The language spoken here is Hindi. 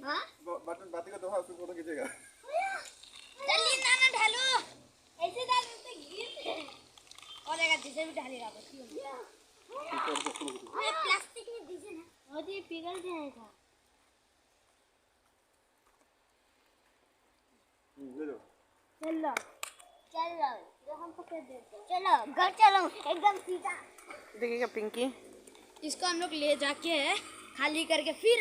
हाँ बटन बाती को दबा उसको फोटो खींचेगा। जल्दी ना ढालो ऐसे डाल तो गिर और एक जिसे भी ढालेगा बस ये प्लास्टिक में दीजिए ना और ये पिघल जाएगा। ले लो चलो चलो जो हम पकड़ देते चलो घर चलो एकदम सीधा। देखिएगा पिंकी इसको हम लोग ले जाके खाली करके फिर